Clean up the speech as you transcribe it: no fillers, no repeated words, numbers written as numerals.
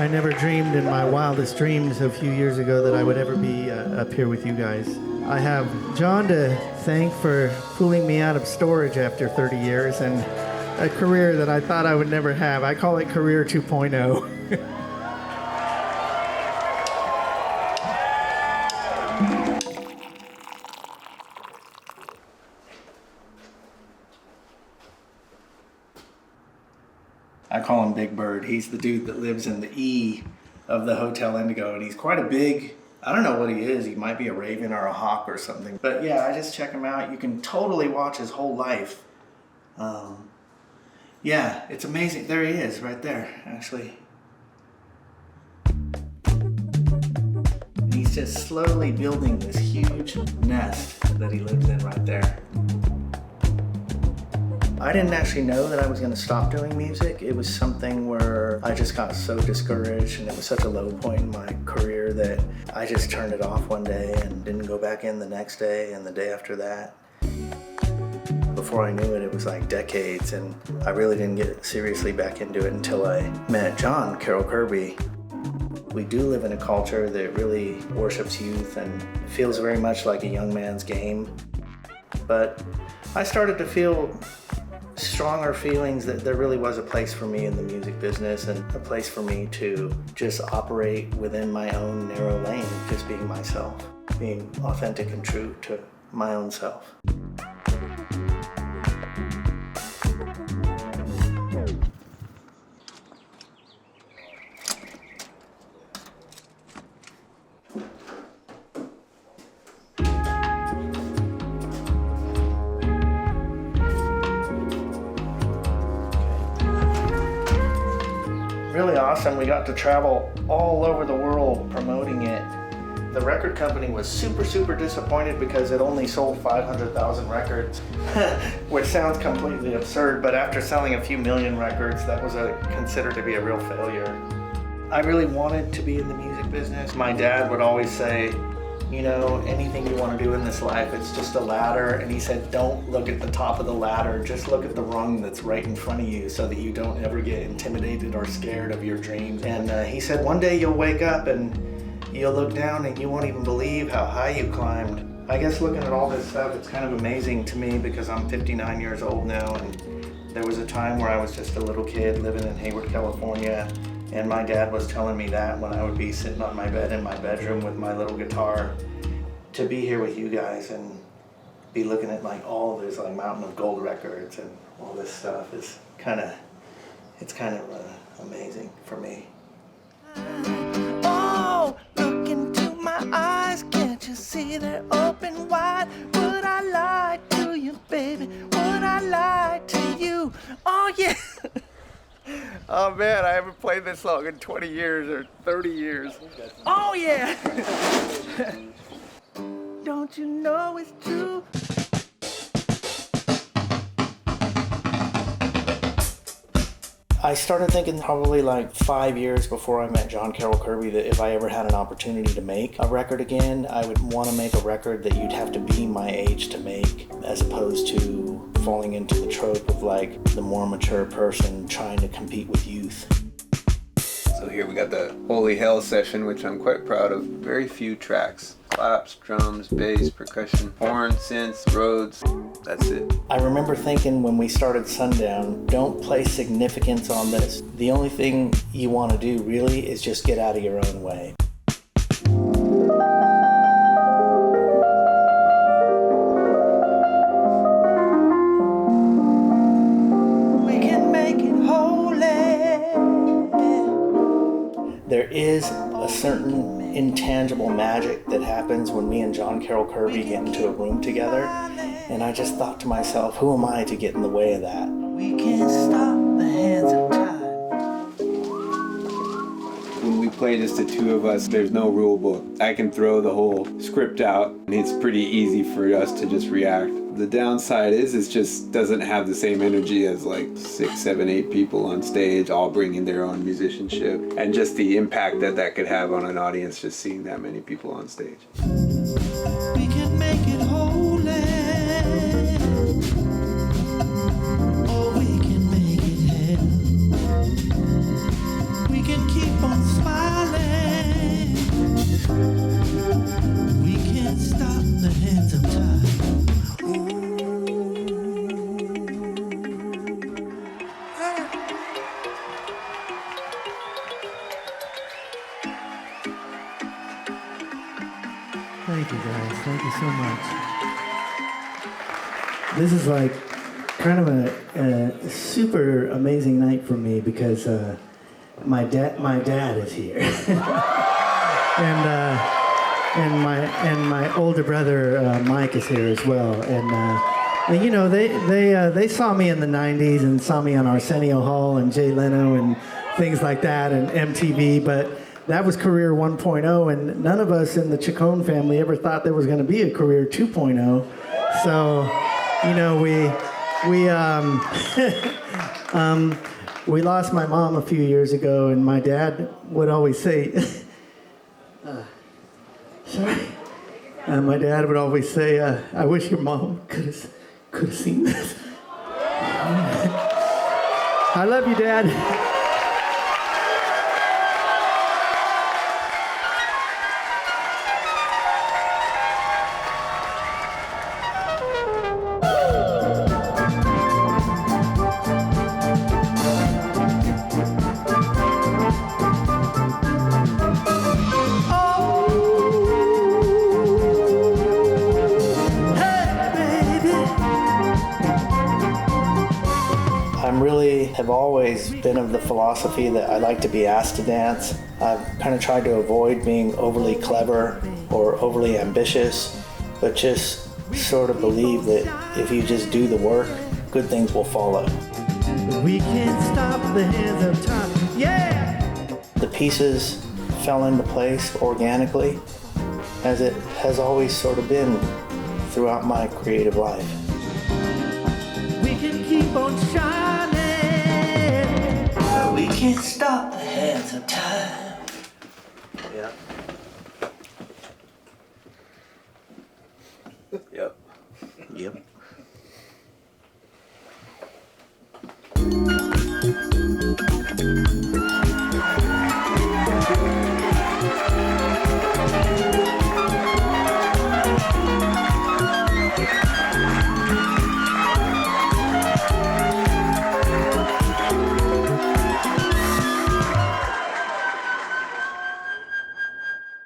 I never dreamed in my wildest dreams a few years ago that I would ever be up here with you guys. I have John to thank for pulling me out of storage after 30 years and a career that I thought I would never have. I call it Career 2.0. I call him Big Bird. He's the dude that lives in the E of the Hotel Indigo, and he's quite a big, I don't know what he is. He might be a raven or a hawk or something. But yeah, I just check him out. You can totally watch his whole life. Yeah, it's amazing. There he is, right there, actually. And he's just slowly building this huge nest that he lives in right there. I didn't actually know that I was going to stop doing music. It was something where I just got so discouraged, and it was such a low point in my career that I just turned it off one day and didn't go back in the next day and the day after that. Before I knew it, it was like decades, and I really didn't get seriously back into it until I met John Carroll Kirby. We do live in a culture that really worships youth and feels very much like a young man's game. But I started to feel stronger feelings that there really was a place for me in the music business and a place for me to just operate within my own narrow lane, just being myself, being authentic and true to my own self. Really awesome. We got to travel all over the world promoting it. The record company was super disappointed because it only sold 500,000 records, which sounds completely absurd, but after selling a few million records, that was considered to be a real failure. I really wanted to be in the music business. My dad would always say, you know, anything you want to do in this life, it's just a ladder. And he said, don't look at the top of the ladder, just look at the rung that's right in front of you so that you don't ever get intimidated or scared of your dreams. And he said, one day you'll wake up and you'll look down and you won't even believe how high you climbed. I guess looking at all this stuff, it's kind of amazing to me because I'm 59 years old now, and there was a time where I was just a little kid living in Hayward, California. And my dad was telling me that when I would be sitting on my bed in my bedroom with my little guitar, to be here with you guys and be looking at like all of this like Mountain of Gold records and all this stuff is kind of amazing for me. Oh, look into my eyes, can't you see they're open wide? Would I lie to you, baby? Would I lie to you? Oh yeah. Oh man, I haven't played this song in 20 years or 30 years. Oh yeah! Don't you know it's true? I started thinking probably like 5 years before I met John Carroll Kirby that if I ever had an opportunity to make a record again, I would want to make a record that you'd have to be my age to make, as opposed to falling into the trope of like the more mature person trying to compete with youth. So here we got the Holy Hell session, which I'm quite proud of. Very few tracks. Claps, drums, bass, percussion, horn, synths, Rhodes. That's it. I remember thinking when we started Sundown, don't place significance on this. The only thing you want to do really is just get out of your own way. We can make it holy. There is a certain intangible magic that happens when me and John Carroll Kirby get into a room together, and I just thought to myself, who am I to get in the way of that? We can't stop the hands of time. When we play just the two of us, there's no rule book. I can throw the whole script out, and it's pretty easy for us to just react. The downside is it just doesn't have the same energy as like 6, 7, 8 people on stage, all bringing their own musicianship, and just the impact that could have on an audience just seeing that many people on stage. We can make it holy. Or we can make it hell. We can keep on Thank you, guys. Thank you so much. This is like kind of a super amazing night for me because my dad is here, and my older brother Mike is here as well, and you know they saw me in the '90s and saw me on Arsenio Hall and Jay Leno and things like that and MTV, but that was career 1.0, and none of us in the Chacon family ever thought there was going to be a career 2.0. So, you know, we lost my mom a few years ago, and my dad would always say, my dad would always say, I wish your mom could have seen this. I love you, Dad. Have always been of the philosophy that I like to be asked to dance. I've kind of tried to avoid being overly clever or overly ambitious, but just sort of believe that if you just do the work, good things will follow. We can't stop the hands of time. Yeah! The pieces fell into place organically, as it has always sort of been throughout my creative life. We can keep on shining. We can't stop the hands of time. Yeah.